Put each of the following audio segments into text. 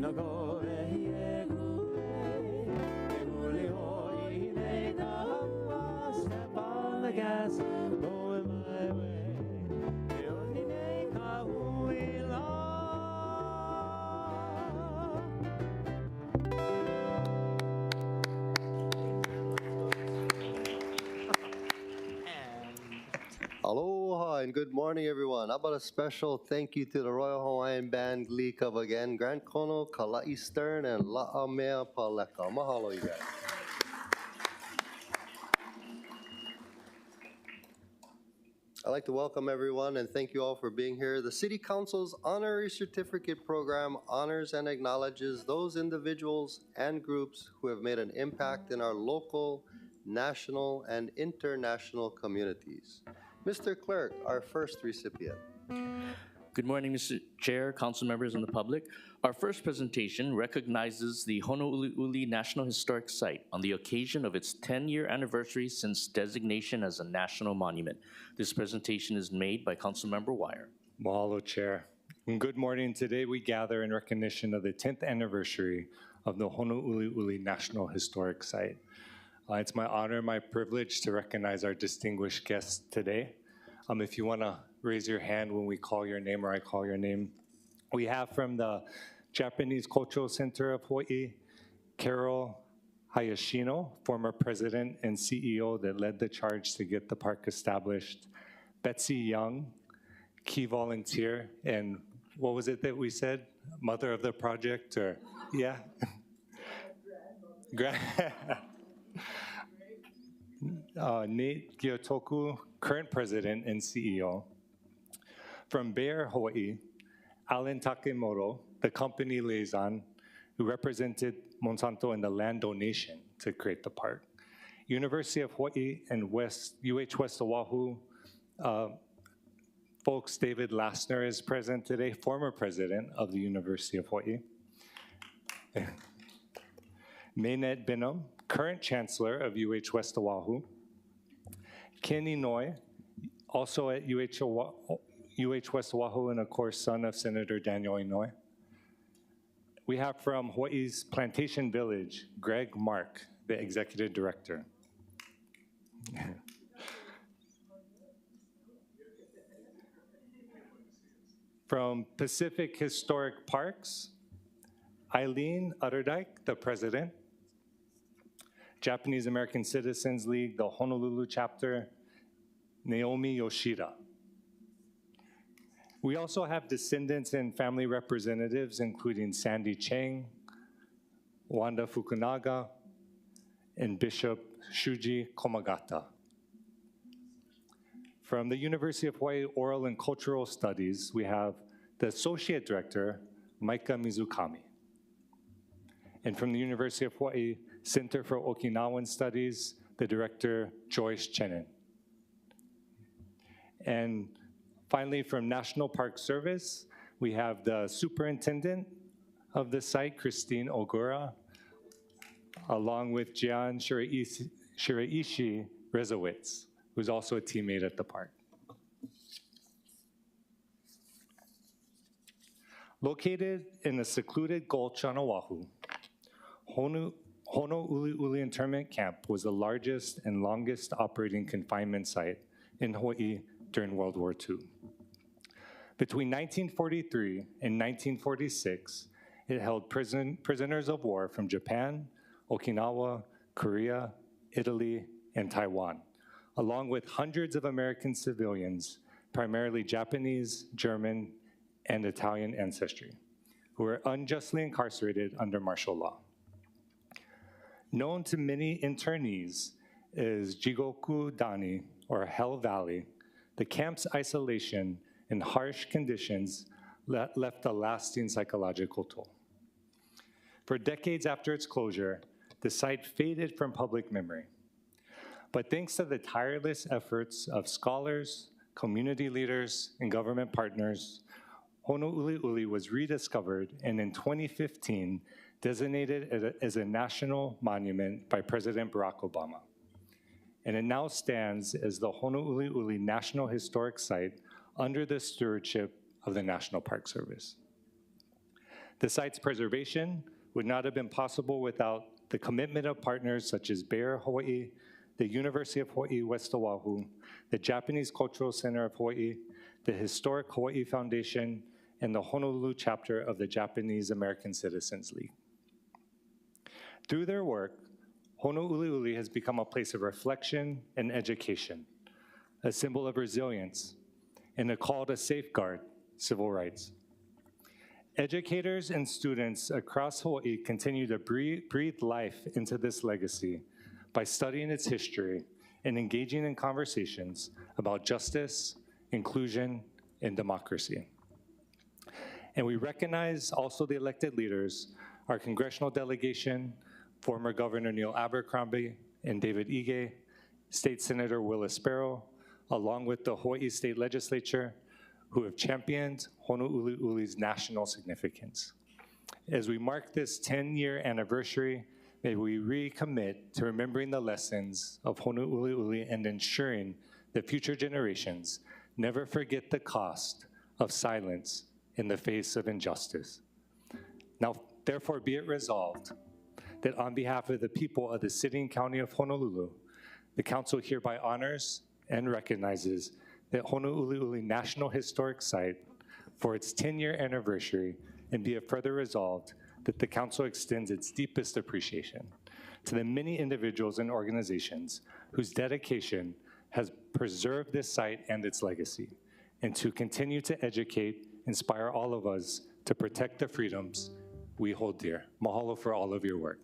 Step on the gas, going my way. Aloha and good morning, everyone. How about a special thank you to the Royal Hawaiian Band Glee Club again, Grant Kono, Kala'i Stern, and La'amea Paleka. Mahalo, you guys. I'd like to welcome everyone and thank you all for being here. The City Council's Honorary Certificate Program honors and acknowledges those individuals and groups who have made an impact in our local, national, and international communities. Mr. Clerk, our first recipient. Good morning, Mr. Chair, council members, and the public. Our first presentation recognizes the Honouliuli National Historic Site on the occasion of its 10-year anniversary since designation as a national monument. This presentation is made by Councilmember Weyer. Mahalo, Chair. And good morning. Today we gather in recognition of the 10th anniversary of the Honouliuli National Historic Site. It's my honor, my privilege to recognize our distinguished guests today. If you want to raise your hand when we call your name or I call your name. We have from the Japanese Cultural Center of Hawaii, Carol Hayashino, former president and CEO that led the charge to get the park established. Betsy Young, key volunteer, and what was it that we said? Mother of the project, or, yeah? Nate Gyotoku, current president and CEO. From Weyer, Hawaii, Alan Takemoto, the company liaison, who represented Monsanto in the land donation to create the park. University of Hawaii and UH West Oʻahu folks, David Lassner is present today, former president of the University of Hawaii. Maynette Bingham, current chancellor of UH West Oʻahu. Ken Inouye, also at UH West Oʻahu, and of course, son of Senator Daniel Inouye. We have from Hawaii's Plantation Village, Greg Mark, the executive director. From Pacific Historic Parks, Eileen Utterdijk, the president. Japanese American Citizens League, the Honolulu chapter, Naomi Yoshida. We also have descendants and family representatives, including Sandy Chang, Wanda Fukunaga, and Bishop Shuji Komagata. From the University of Hawaii Oral and Cultural Studies, we have the Associate Director, Maika Mizukami. And from the University of Hawaii Center for Okinawan Studies, the Director, Joyce Chenin. And finally, from National Park Service, we have the Superintendent of the site, Christine Ogura, along with Jian Shiraishi Rezowitz, who's also a teammate at the park. Located in a secluded gulch on Oʻahu, Honouliuli Internment Camp was the largest and longest operating confinement site in Hawaii during World War II. Between 1943 and 1946, it held prisoners of war from Japan, Okinawa, Korea, Italy, and Taiwan, along with hundreds of American civilians, primarily Japanese, German, and Italian ancestry, who were unjustly incarcerated under martial law. Known to many internees as Jigoku Dani, or Hell Valley, the camp's isolation and harsh conditions left a lasting psychological toll. For decades after its closure, the site faded from public memory. But thanks to the tireless efforts of scholars, community leaders, and government partners, Honouliuli was rediscovered and in 2015 designated as a national monument by President Barack Obama. And it now stands as the Honouliuli National Historic Site under the stewardship of the National Park Service. The site's preservation would not have been possible without the commitment of partners such as Bayer Hawaii, the University of Hawaii West Oʻahu, the Japanese Cultural Center of Hawaii, the Historic Hawaii Foundation, and the Honolulu chapter of the Japanese American Citizens League. Through their work, Honouliuli has become a place of reflection and education, a symbol of resilience, and a call to safeguard civil rights. Educators and students across Hawaii continue to breathe life into this legacy by studying its history and engaging in conversations about justice, inclusion, and democracy. And we recognize also the elected leaders, our congressional delegation, former Governor Neil Abercrombie and David Ige, State Senator Willis Sparrow, along with the Hawaii State Legislature, who have championed Honouliuli's national significance. As we mark this 10-year anniversary, may we recommit to remembering the lessons of Honouliuli and ensuring that future generations never forget the cost of silence in the face of injustice. Now, therefore, be it resolved that on behalf of the people of the City and County of Honolulu, the Council hereby honors and recognizes that Honouliuli National Historic Site for its 10-year anniversary, and be it further resolved that the Council extends its deepest appreciation to the many individuals and organizations whose dedication has preserved this site and its legacy, and to continue to educate, inspire all of us to protect the freedoms we hold dear. Mahalo for all of your work.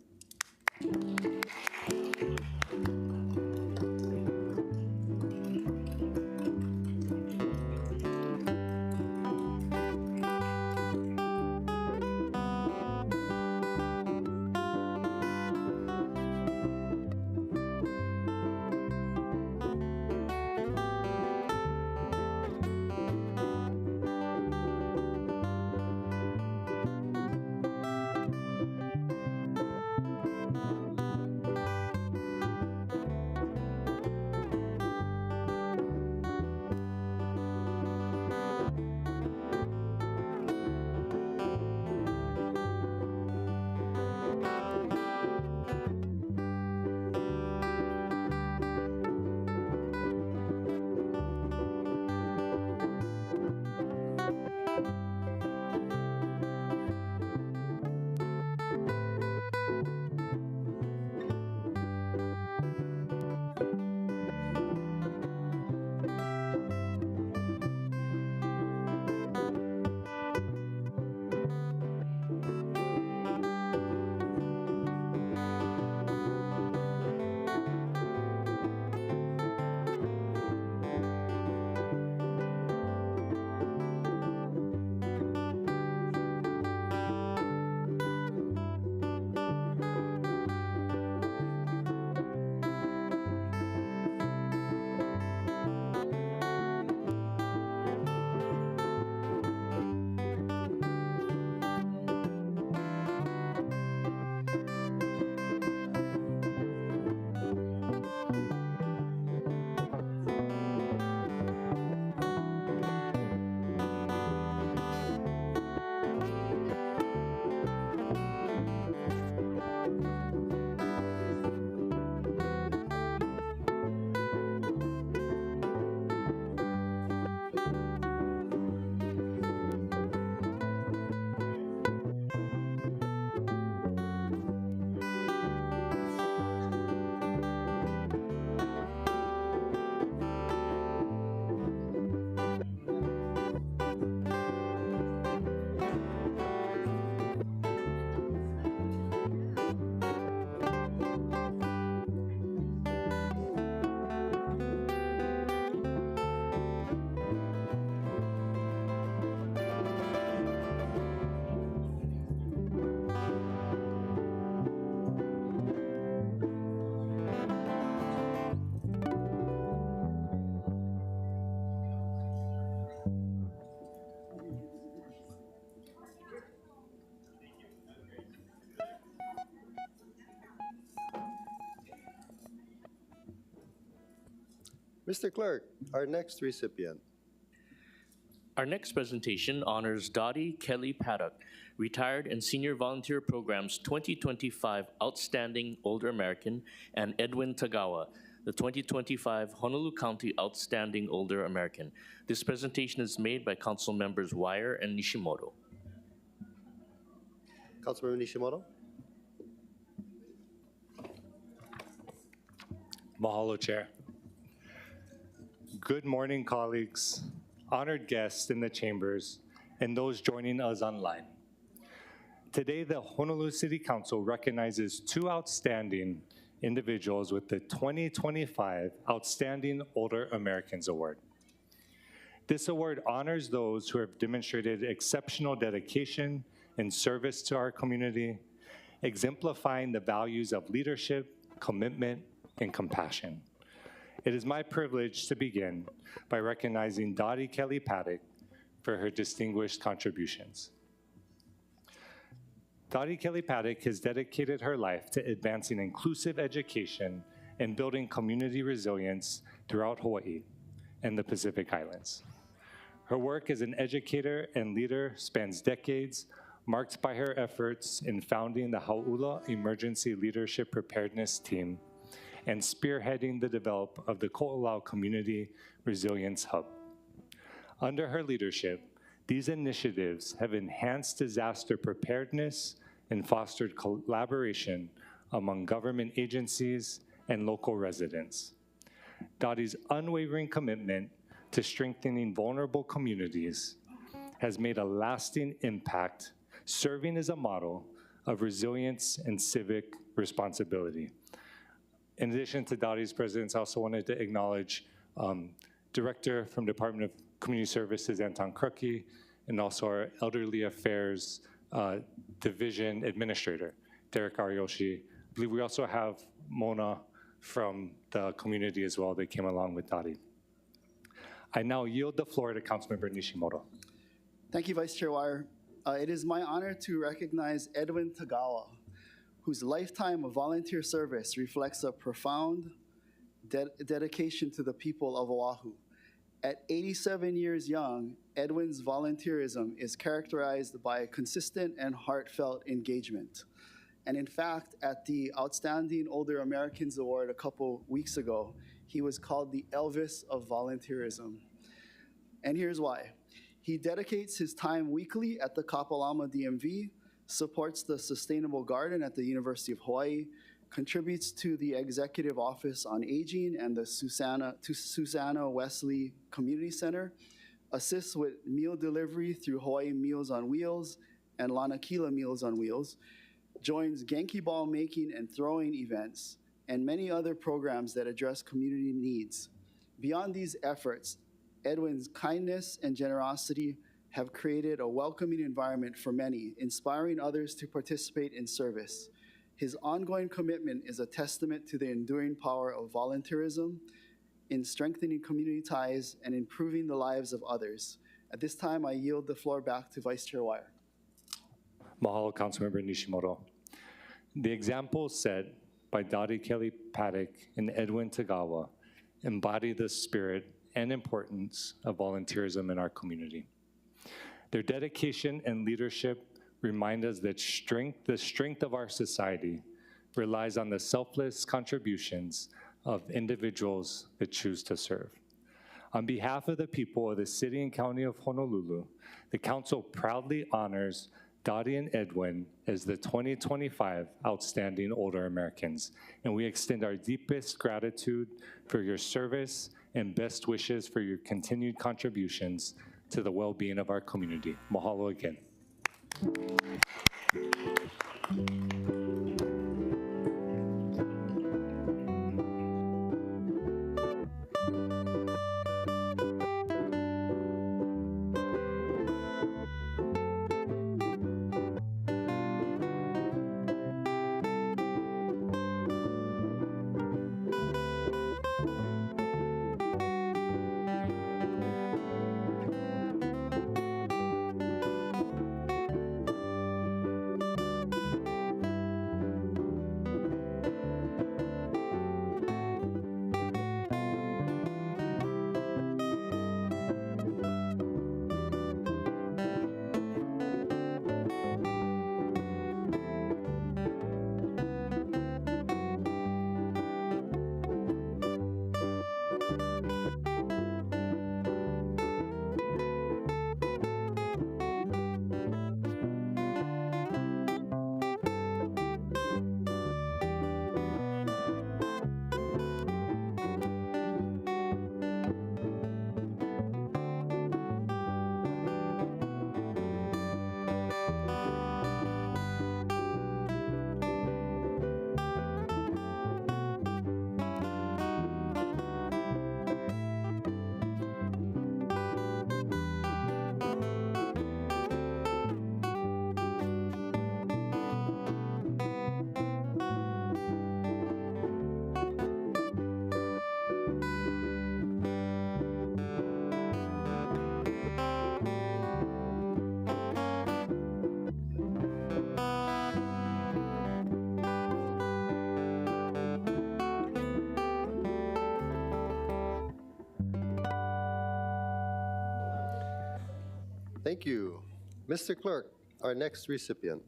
Mr. Clerk, our next recipient. Our next presentation honors Dotty Kelly-Paddock, Retired and Senior Volunteer Programs 2025 Outstanding Older American, and Edwin Tagawa, the 2025 Honolulu County Outstanding Older American. This presentation is made by Council Members Weyer and Nishimoto. Councilmember Nishimoto. Mahalo, Chair. Good morning, colleagues, honored guests in the chambers, and those joining us online. Today, the Honolulu City Council recognizes two outstanding individuals with the 2025 Outstanding Older Americans Award. This award honors those who have demonstrated exceptional dedication and service to our community, exemplifying the values of leadership, commitment, and compassion. It is my privilege to begin by recognizing Dotty Kelly-Paddock for her distinguished contributions. Dotty Kelly-Paddock has dedicated her life to advancing inclusive education and building community resilience throughout Hawaii and the Pacific Islands. Her work as an educator and leader spans decades, marked by her efforts in founding the Hauʻula Emergency Leadership Preparedness Team and spearheading the development of the Ko'olau Community Resilience Hub. Under her leadership, these initiatives have enhanced disaster preparedness and fostered collaboration among government agencies and local residents. Dottie's unwavering commitment to strengthening vulnerable communities has made a lasting impact, serving as a model of resilience and civic responsibility. In addition to Dottie's presence, I also wanted to acknowledge Director from Department of Community Services, Anton Krupke, and also our Elderly Affairs Division Administrator, Derek Ariyoshi. I believe we also have Mona from the community as well that came along with Dottie. I now yield the floor to Councilmember Nishimoto. Thank you, Vice Chair Weyer. It is my honor to recognize Edwin Tagawa, whose lifetime of volunteer service reflects a profound dedication to the people of Oʻahu. At 87 years young, Edwin's volunteerism is characterized by consistent and heartfelt engagement. And in fact, at the Outstanding Older Americans Award a couple weeks ago, he was called the Elvis of volunteerism. And here's why. He dedicates his time weekly at the Kapalama DMV, supports the Sustainable Garden at the University of Hawaii, contributes to the Executive Office on Aging and the Susanna Wesley Community Center, assists with meal delivery through Hawaii Meals on Wheels and Lanakila Meals on Wheels, joins Genki ball making and throwing events, and many other programs that address community needs. Beyond these efforts, Edwin's kindness and generosity have created a welcoming environment for many, inspiring others to participate in service. His ongoing commitment is a testament to the enduring power of volunteerism in strengthening community ties and improving the lives of others. At this time, I yield the floor back to Vice Chair Weyer. Mahalo, Councilmember Nishimoto. The examples set by Dotty Kelly-Paddock and Edwin Tagawa embody the spirit and importance of volunteerism in our community. Their dedication and leadership remind us that the strength of our society relies on the selfless contributions of individuals that choose to serve. On behalf of the people of the City and County of Honolulu, the Council proudly honors Dotty and Edwin as the 2025 Outstanding Older Americans, and we extend our deepest gratitude for your service and best wishes for your continued contributions to the well-being of our community. Mahalo again. Thank you. Mr. Clerk, our next recipient.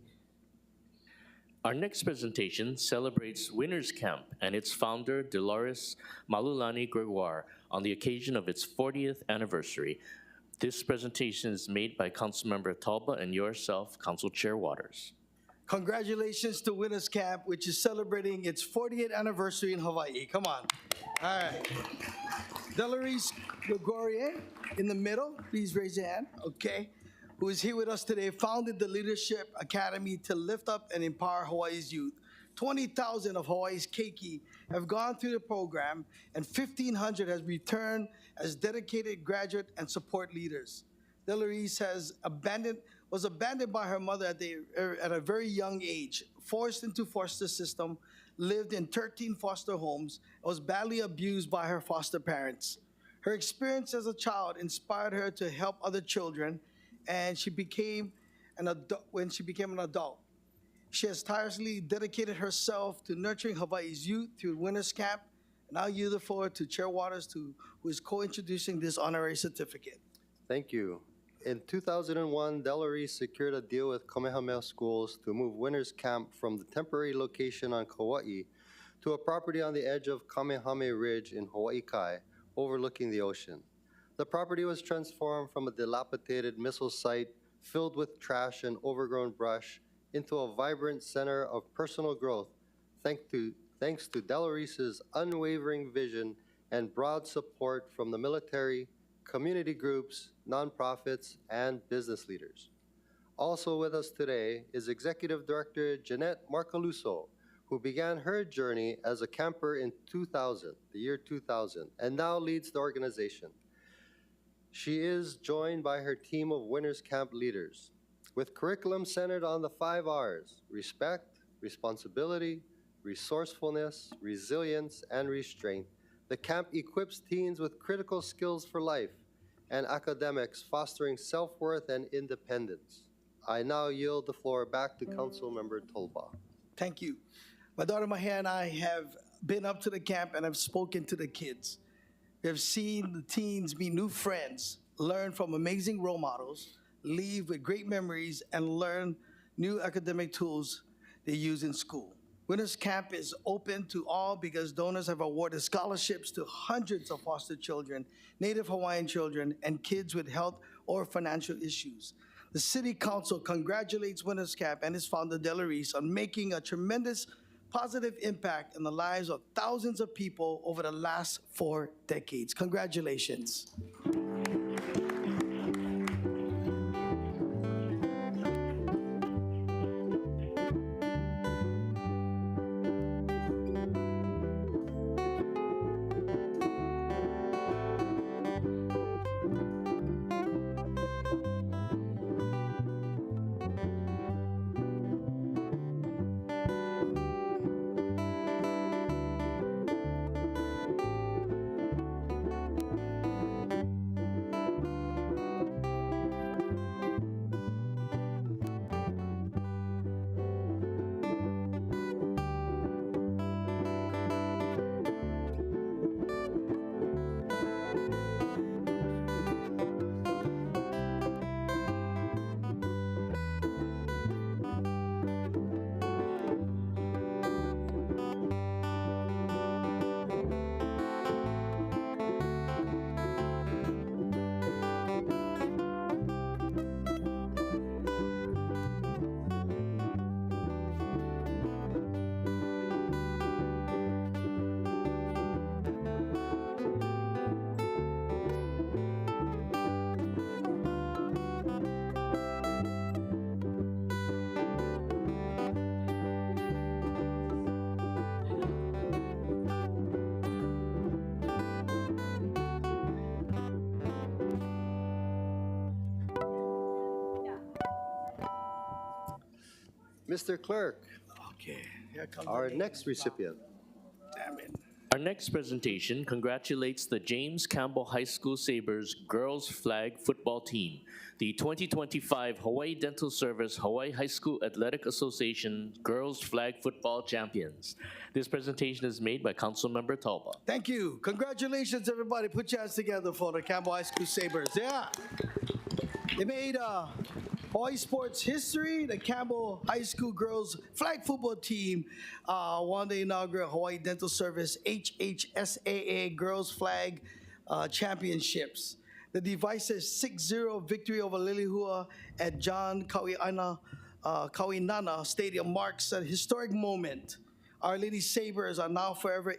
Our next presentation celebrates Winners Camp and its founder, Delores Malulani Gregoire, on the occasion of its 40th anniversary. This presentation is made by Councilmember Tulba and yourself, Council Chair Waters. Congratulations to Winners Camp, which is celebrating its 40th anniversary in Hawaii. Come on. All right. Delores Gregoire in the middle. Please raise your hand. Okay. Who is here with us today, founded the Leadership Academy to lift up and empower Hawaii's youth. 20,000 of Hawaii's keiki have gone through the program, and 1,500 has returned as dedicated graduate and support leaders. Delores was abandoned by her mother at a very young age, forced into foster system, lived in 13 foster homes, and was badly abused by her foster parents. Her experience as a child inspired her to help other children, and when she became an adult. She has tirelessly dedicated herself to nurturing Hawaii's youth through Winners Camp, and I yield the floor to Chair Waters, who is co-introducing this honorary certificate. Thank you. In 2001, Delores secured a deal with Kamehameha Schools to move Winners Camp from the temporary location on Kauai to a property on the edge of Kamehameha Ridge in Hawaii Kai, overlooking the ocean. The property was transformed from a dilapidated missile site filled with trash and overgrown brush into a vibrant center of personal growth, thanks to Delores' unwavering vision and broad support from the military, community groups, nonprofits, and business leaders. Also with us today is Executive Director Jeanette Marcaluso, who began her journey as a camper in the year 2000, and now leads the organization. She is joined by her team of Winners Camp leaders, with curriculum centered on the 5 R's: respect, responsibility, resourcefulness, resilience, and restraint. The camp equips teens with critical skills for life and academics, fostering self-worth and independence. I now yield the floor back to Councilmember Tulba. Thank you. My daughter Mahia and I have been up to the camp and have spoken to the kids. We have seen the teens meet new friends, learn from amazing role models, leave with great memories, and learn new academic tools they use in school. Winners Camp is open to all because donors have awarded scholarships to hundreds of foster children, Native Hawaiian children, and kids with health or financial issues. The City Council congratulates Winners Camp and its founder, Delores, on making a tremendous positive impact in the lives of thousands of people over the last 4 decades. Congratulations. Mr. Clerk, Okay, here comes our the next recipient. Damn it. Our next presentation congratulates the James Campbell High School Sabers girls flag football team, the 2025 Hawaii Dental Service Hawaii High School Athletic Association girls flag football champions. This presentation is made by Councilmember Tulba. Thank you. Congratulations, everybody. Put your hands together for the Campbell High School Sabers. Yeah. They made Hawaii sports history. The Campbell High School girls flag football team won the inaugural Hawaii Dental Service HHSAA Girls Flag Championships. The Devices 6-0 victory over Lilihua at John Kawinana Stadium marks a historic moment. Our Lady Sabers are now forever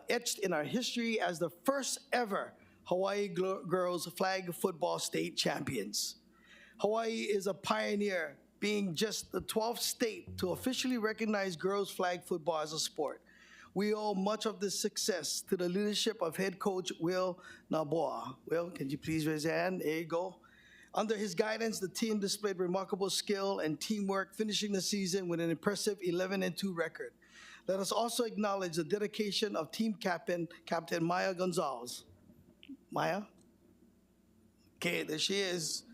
etched in our history as the first ever Hawaii girls flag football state champions. Hawaii is a pioneer, being just the 12th state to officially recognize girls flag football as a sport. We owe much of this success to the leadership of head coach Will Naboa. Will, can you please raise your hand? There you go. Under his guidance, the team displayed remarkable skill and teamwork, finishing the season with an impressive 11-2 record. Let us also acknowledge the dedication of team captain Maya Gonzalez. Maya? Okay, there she is.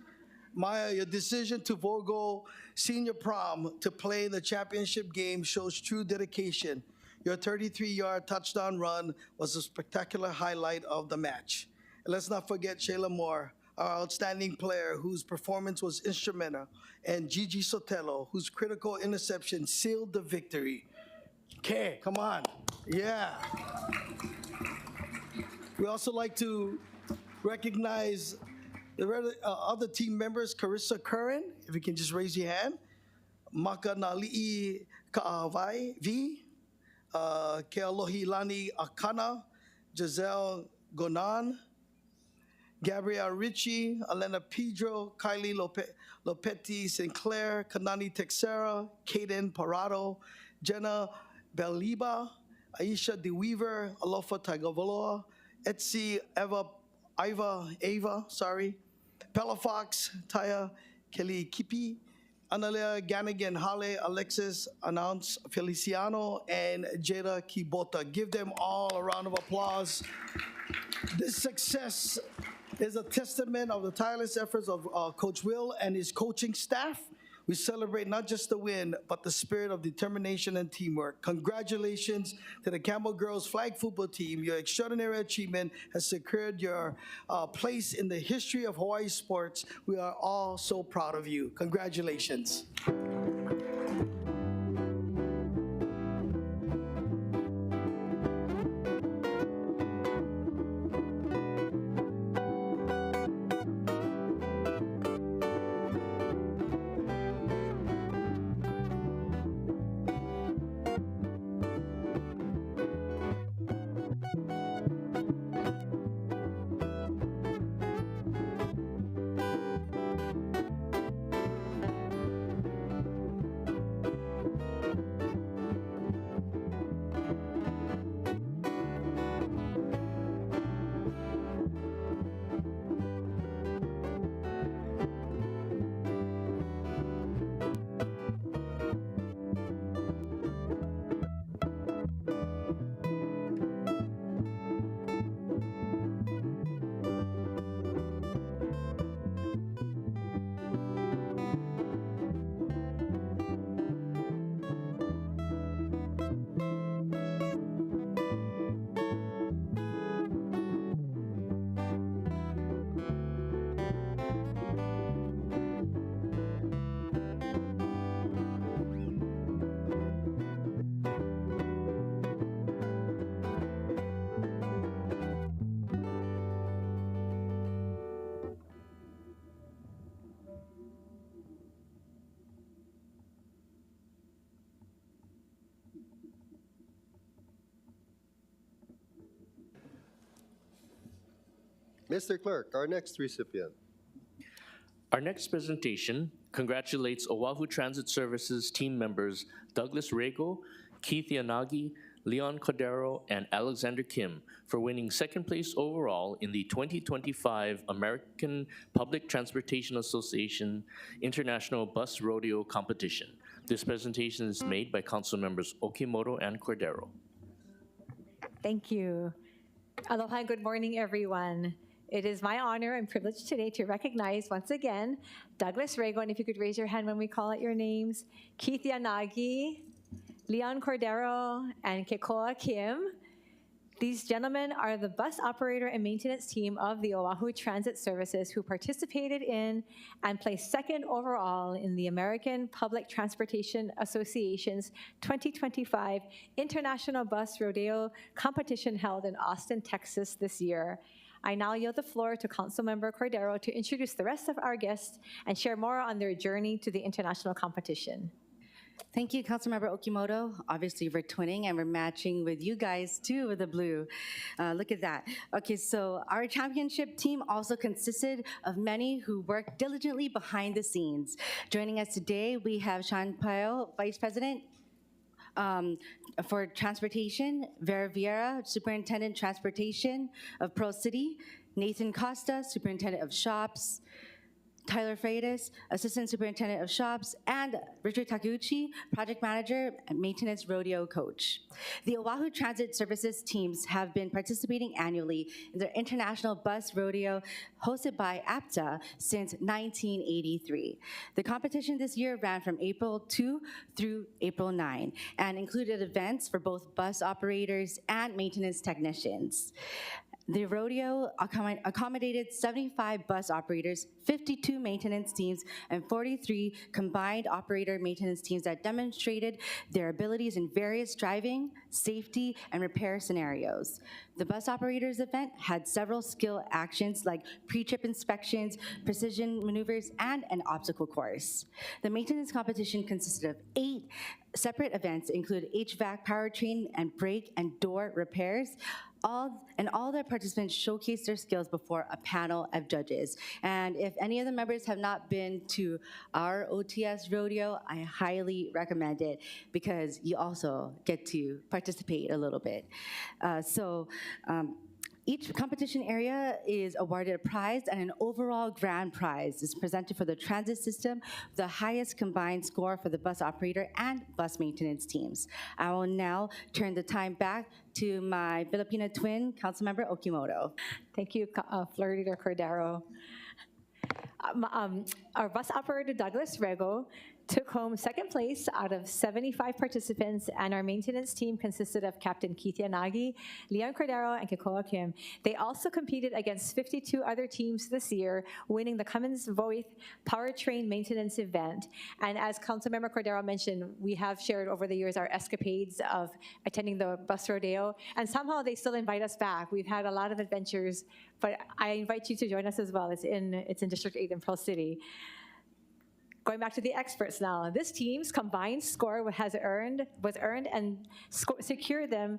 Maya, your decision to forego senior prom to play in the championship game shows true dedication. Your 33-yard touchdown run was a spectacular highlight of the match. And let's not forget Shayla Moore, our outstanding player whose performance was instrumental, and Gigi Sotelo, whose critical interception sealed the victory. Okay, come on. Yeah. We also like to recognize the other team members, Carissa Curran, if you can just raise your hand. Makanali'i Ka'awai V, Kealohilani Akana, Giselle Gonan, Gabrielle Ritchie, Elena Pedro, Kylie Lopetti Sinclair, Kanani Texera, Kaden Parado, Jenna Beliba, Aisha DeWeaver, Alofa Tagovaloa, Etsy Ava, Pelafox, Taya Kelly-Kipi, Analea Ganigan Hale, Alexis Announce Feliciano, and Jada Kibota. Give them all a round of applause. This success is a testament of the tireless efforts of Coach Will and his coaching staff. We celebrate not just the win, but the spirit of determination and teamwork. Congratulations to the Campbell girls flag football team. Your extraordinary achievement has secured your place in the history of Hawaii sports. We are all so proud of you. Congratulations. Mr. Clerk, our next recipient. Our next presentation congratulates Oʻahu Transit Services team members Douglas Rego, Keith Yanagi, Leon Cordeiro, and Alexander Kim for winning second place overall in the 2025 American Public Transportation Association International Bus Rodeo Competition. This presentation is made by Councilmembers Okimoto and Cordeiro. Thank you. Aloha and good morning, everyone. It is my honor and privilege today to recognize once again Douglas Rego, and if you could raise your hand when we call out your names, Keith Yanagi, Leon Cordeiro, and Kekoa Kim These gentlemen are the bus operator and maintenance team of the Oʻahu Transit Services who participated in and placed second overall in the American Public Transportation Association's 2025 International Bus Rodeo competition held in Austin, Texas this year. I now yield the floor to Councilmember Cordeiro to introduce the rest of our guests and share more on their journey to the international competition. Thank you, Councilmember Okimoto. Obviously, we're twinning and we're matching with you guys too with the blue. Look at that. Okay, so our championship team also consisted of many who worked diligently behind the scenes. Joining us today, we have Sean Pyle, Vice President for Transportation, Vera Vieira, Superintendent Transportation of Pearl City, Nathan Costa, Superintendent of Shops, Tyler Freitas, Assistant Superintendent of Shops, and Richard Takuchi, Project Manager and Maintenance Rodeo Coach. The Oʻahu Transit Services teams have been participating annually in the International Bus Rodeo hosted by APTA since 1983. The competition this year ran from April 2 through April 9 and included events for both bus operators and maintenance technicians. The rodeo accommodated 75 bus operators, 52 maintenance teams, and 43 combined operator maintenance teams that demonstrated their abilities in various driving, safety, and repair scenarios. The bus operators event had several skill actions like pre-trip inspections, precision maneuvers, and an obstacle course. The maintenance competition consisted of 8 separate events, including HVAC, powertrain, and brake and door repairs. All their participants showcased their skills before a panel of judges. And if any of the members have not been to our OTS rodeo, I highly recommend it because you also get to participate a little bit. Each competition area is awarded a prize, and an overall grand prize is presented for the transit system, the highest combined score for the bus operator and bus maintenance teams. I will now turn the time back to my Filipina twin, Councilmember Okimoto. Thank you, Florida Cordero. Our bus operator, Douglas Rego, took home second place out of 75 participants, and our maintenance team consisted of Captain Keith Yanagi, Leon Cordeiro, and Kekoa Kim. They also competed against 52 other teams this year, winning the Cummins Voith Powertrain Maintenance event. And as Councilmember Cordero mentioned, we have shared over the years our escapades of attending the bus rodeo, and somehow they still invite us back. We've had a lot of adventures, but I invite you to join us as well. It's in District 8 in Pearl City. Going back to the experts now, this team's combined score had earned and secured them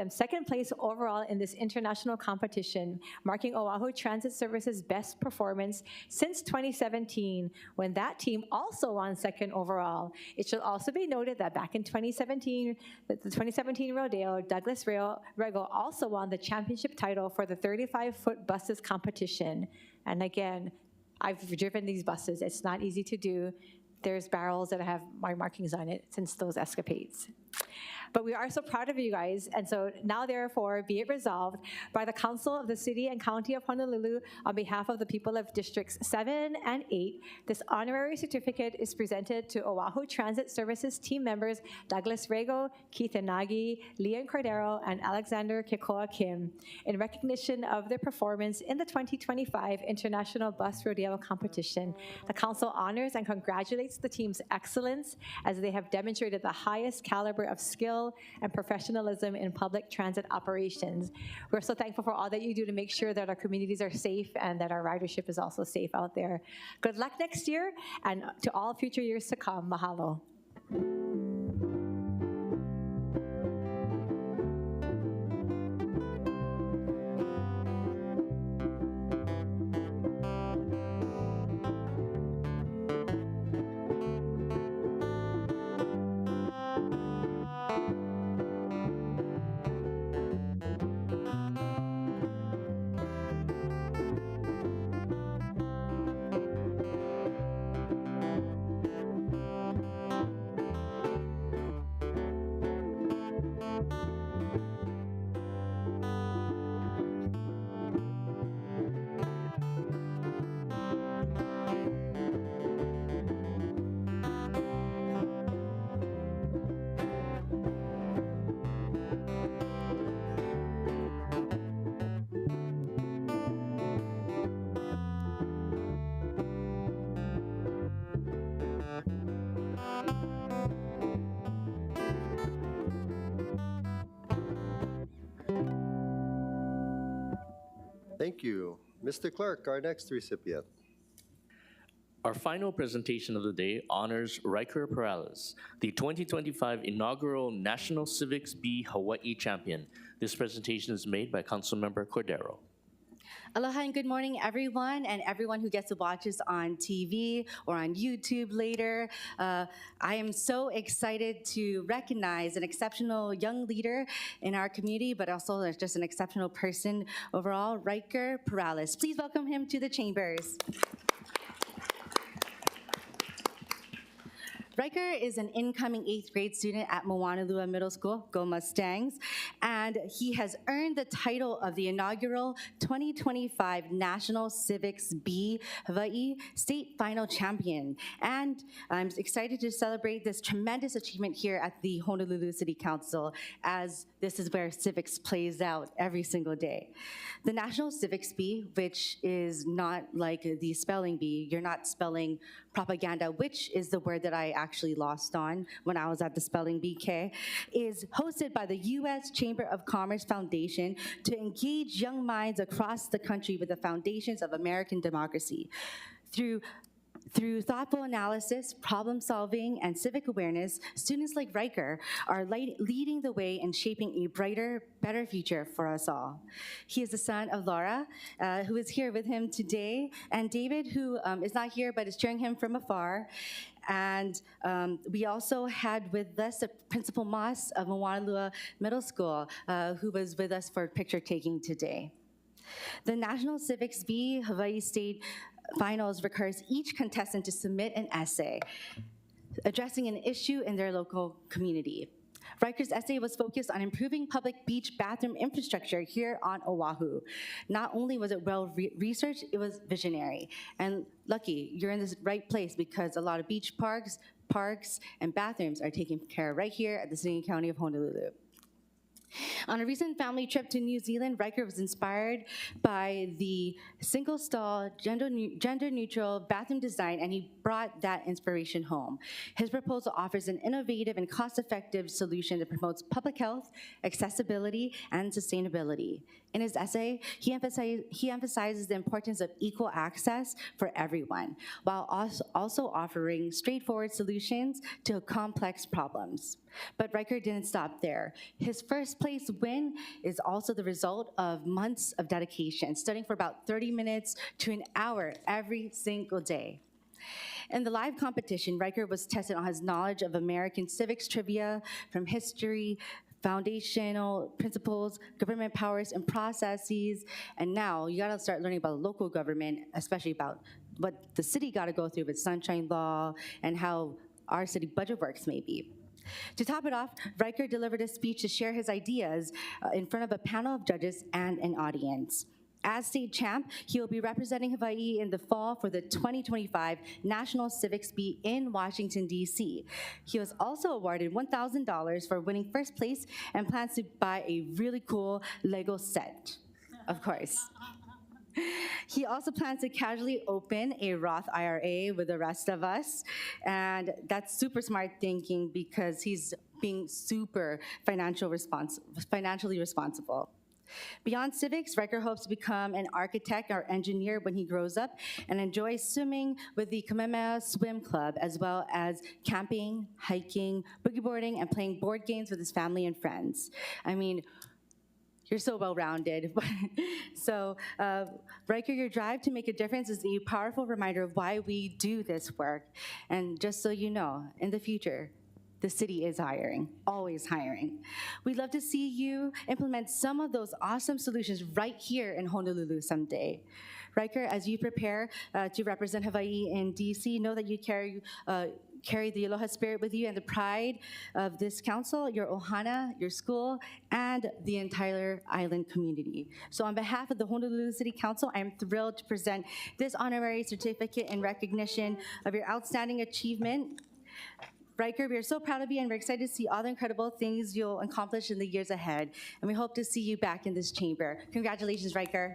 second place overall in this international competition, marking Oʻahu Transit Services' best performance since 2017, when that team also won second overall. It should also be noted that back in 2017, the 2017 rodeo, Douglas Rego also won the championship title for the 35-foot buses competition. And again, I've driven these buses. It's not easy to do. There's barrels that have my markings on it since those escapades. But we are so proud of you guys, and so now therefore be it resolved by the Council of the City and County of Honolulu on behalf of the people of Districts 7 and 8, this honorary certificate is presented to Oʻahu Transit Services team members Douglas Rego, Keith Yanagi, Leon Cordeiro, and Alexander Kekoa Kim in recognition of their performance in the 2025 International Bus Rodeo Competition. The Council honors and congratulates the team's excellence as they have demonstrated the highest caliber of skill and professionalism in public transit operations. We're so thankful for all that you do to make sure that our communities are safe and that our ridership is also safe out there. Good luck next year, and to all future years to come, mahalo. Thank you. Mr. Clerk, our next recipient. Our final presentation of the day honors Ryker Perales, the 2025 Inaugural National Civics B Hawaiʻi Champion. This presentation is made by Councilmember Cordeiro. Aloha and good morning, everyone, and everyone who gets to watch us on TV or on YouTube later. I am so excited to recognize an exceptional young leader in our community, but also just an exceptional person overall, Ryker Perales. Please welcome him to the chambers. Ryker is an incoming 8th grade student at Moanalua Middle School, Go Mustangs, and he has earned the title of the inaugural 2025 National Civics B Hawaii State Final Champion. And I'm excited to celebrate this tremendous achievement here at the Honolulu City Council, as this is where civics plays out every single day. The National Civics B, which is not like the spelling bee, you're not spelling propaganda, which is the word that I actually lost on when I was at the spelling BK, is hosted by the U.S. Chamber of Commerce Foundation to engage young minds across the country with the foundations of American democracy. Through thoughtful analysis, problem solving, and civic awareness, students like Ryker are leading the way in shaping a brighter, better future for us all. He is the son of Laura, who is here with him today, and David, who is not here but is cheering him from afar. And we also had with us the Principal Moss of Moanalua Middle School, who was with us for picture taking today. The National Civics B Hawaii State Finals requires each contestant to submit an essay addressing an issue in their local community. Ryker's essay was focused on improving public beach bathroom infrastructure here on Oʻahu. Not only was it well-researched, it was visionary. And lucky, you're in the right place because a lot of beach parks, and bathrooms are taken care of right here at the City and County of Honolulu. On a recent family trip to New Zealand, Ryker was inspired by the single-stall, gender-neutral bathroom design, and he brought that inspiration home. His proposal offers an innovative and cost-effective solution that promotes public health, accessibility, and sustainability. In his essay, he emphasizes the importance of equal access for everyone, while also offering straightforward solutions to complex problems. But Ryker didn't stop there. His first place win is also the result of months of dedication, studying for about 30 minutes to an hour every single day. In the live competition, Ryker was tested on his knowledge of American civics trivia, from history, foundational principles, government powers and processes, and now you gotta start learning about local government, especially about what the city gotta go through with sunshine law and how our city budget works maybe. To top it off, Ryker delivered a speech to share his ideas in front of a panel of judges and an audience. As state champ, he will be representing Hawaii in the fall for the 2025 National Civics B in Washington, D.C. He was also awarded $1,000 for winning first place and plans to buy a really cool Lego set, of course. He also plans to casually open a Roth IRA with the rest of us, and that's super smart thinking because he's being super financially responsible. Beyond civics, Ryker hopes to become an architect or engineer when he grows up and enjoys swimming with the Kamehameha Swim Club, as well as camping, hiking, boogie boarding, and playing board games with his family and friends. I mean, you're so well-rounded. So, Ryker, your drive to make a difference is a powerful reminder of why we do this work. And just so you know, in the future, the city is hiring, always hiring. We'd love to see you implement some of those awesome solutions right here in Honolulu someday. Ryker, as you prepare to represent Hawaii in DC, know that you carry the aloha spirit with you and the pride of this council, your ohana, your school, and the entire island community. So on behalf of the Honolulu City Council, I am thrilled to present this honorary certificate in recognition of your outstanding achievement. Ryker, we are so proud of you and we're excited to see all the incredible things you'll accomplish in the years ahead. And we hope to see you back in this chamber. Congratulations, Ryker.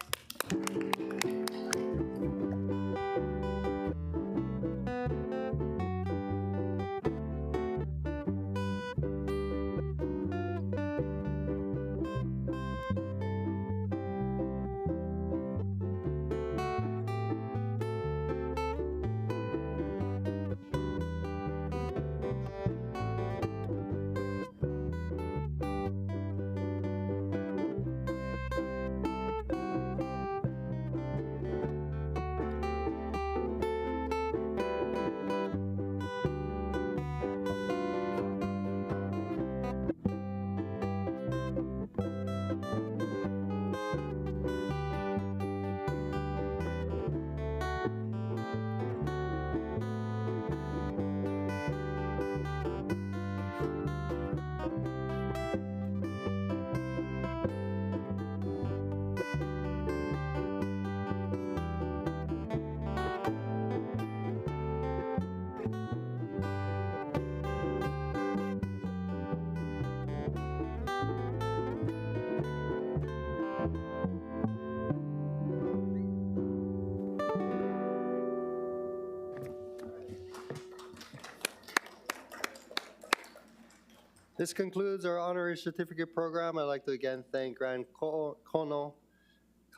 This concludes our honorary certificate program. I'd like to again thank Grand Kono,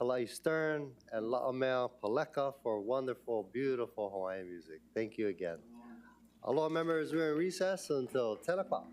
Kalai Stern, and La'omea Paleka for wonderful, beautiful Hawaiian music. Thank you again. Aloha members, we're in recess until 10 o'clock.